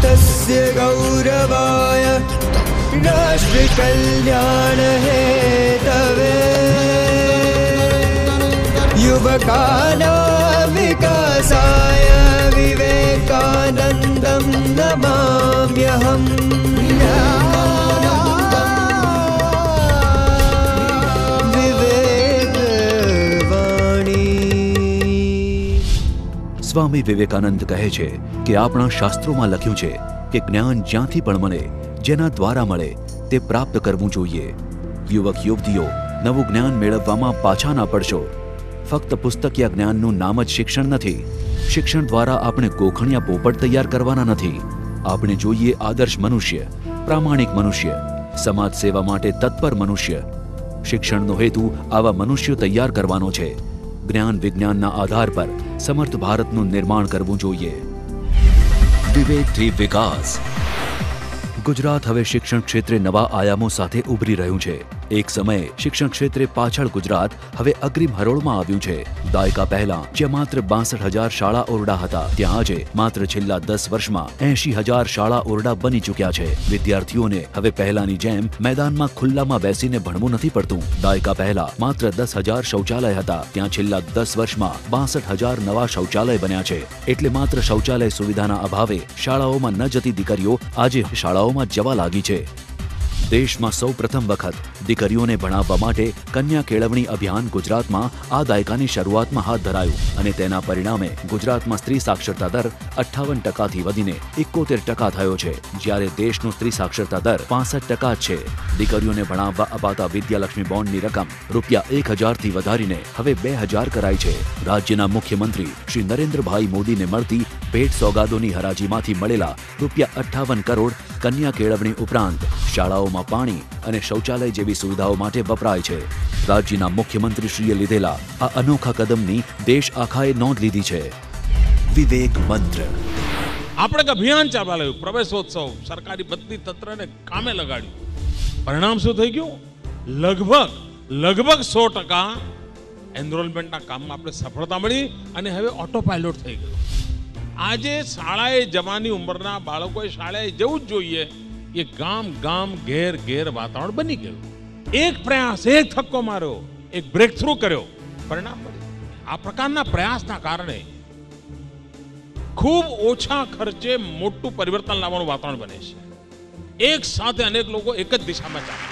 तस्य गौरवाय राष्ट्र कल्याण हेतवे युवकानां विकासाय विवेकानन्दं नमाम्यहम्। સ્વામી વિવેકાનંદ કહે છે કે આપણા શાસ્ત્રોમાં લખ્યું છે કે જ્ઞાન જ્યાંથી પણ મળે, જેના દ્વારા મળે તે પ્રાપ્ત કરવું જોઈએ। યુવક યુવતીઓ નવું જ્ઞાન મેળવવામાં પાછા ના પડશો। ફક્ત પુસ્તકીય જ્ઞાનનું નામ જ શિક્ષણ નથી। શિક્ષણ દ્વારા આપણે ગોખણિયા પોપટ તૈયાર કરવાના નથી। આપણે જોઈએ આદર્શ મનુષ્ય, પ્રામાણિક મનુષ્ય, સમાજ સેવા માટે તત્પર મનુષ્ય। શિક્ષણનો હેતુ આવા મનુષ્યો તૈયાર કરવાનો છે। જ્ઞાન વિજ્ઞાનના આધાર પર સમર્થ ભારતનું નિર્માણ કરવું જોઈએ। વિવેકથી વિકાસ। ગુજરાત હવે શિક્ષણ ક્ષેત્રે નવા આયામો સાથે ઉભરી રહ્યું છે। એક સમયે શિક્ષણ ક્ષેત્રે પાછળ ગુજરાત હવે અગ્રીમ હરોળમાં આવ્યું છે। દાયકા પહેલા જ્યાં માત્ર 62,000 શાળા ઓરડા હતા, ત્યાં આજે માત્ર છેલ્લા 10 વર્ષમાં 80,000 શાળા ઓરડા બની ચૂક્યા છે। વિદ્યાર્થીઓને હવે પહેલાની જેમ મેદાનમાં ખુલ્લામાં બેસીને ભણવું નથી પડતું। દાયકા પહેલા માત્ર 10,000 શૌચાલય હતા, ત્યાં છેલ્લા 10 વર્ષમાં 62,000 નવા શૌચાલય બન્યા છે। એટલે માત્ર શૌચાલય સુવિધાના અભાવે શાળાઓમાં ન જતી દીકરીઓ આજે શાળાઓમાં જવા લાગી છે। દેશમાં સૌ પ્રથમ વખત દીકરીઓને ભણાવવા માટે કન્યા કેળવણી અભિયાન ગુજરાતમાં આ દાયકાની શરૂઆતમાં હાથ ધરાયું અને તેના પરિણામે ગુજરાતમાં સ્ત્રી સાક્ષરતા દર 58% વધીને 71% થયો છે, જ્યારે દેશનો સ્ત્રી સાક્ષરતા દર 65% છે। દીકરીઓને ભણાવવા અપાતા વિદ્યાલક્ષ્મી બોન્ડની રકમ ₹1,000થી વધારીને હવે 2,000 કરાઈ છે। રાજ્યના મુખ્યમંત્રી શ્રી નરેન્દ્રભાઈ મોદીને મળતી ભેટ સોગાદોની હરાજીમાંથી મળેલા ₹58 કરોડ કન્યા કેળવણી ઉપરાંત શાળાઓમાં પાણી અને શૌચાલય જેવી સુવિધાઓ માટે વપરાય છે। રાજ્યના મુખ્યમંત્રીશ્રીએ લીધેલા આ અનોખા કદમની દેશ આખાએ નોંધ લીધી છે। વિવેક મંત્ર। આપણે એક અભિયાન ચાલવાયું, પ્રવેશોત્સવ, સરકારી બધી તંત્રને કામે લગાડ્યું। પરિણામ શું થઈ ગયું? લગભગ 100% એનરોલમેન્ટના કામમાં આપણે સફળતા મળી અને હવે ઓટો પાયલોટ થઈ ગયું। આજે શાળાએ જવાની ઉંમરના બાળકોએ શાળાએ જવું જ જોઈએ, એ ગામ ઘેર વાતાવરણ બની ગયું। એક પ્રયાસ, એક થક્કો માર્યો, એક બ્રેક થ્રુ કર્યો, પરિણામ મળ્યું। આ પ્રકારના પ્રયાસના કારણે ખૂબ ઓછા ખર્ચે મોટું પરિવર્તન લાવવાનું વાતાવરણ બને છે। એક સાથે અનેક લોકો એક જ દિશામાં ચાલે।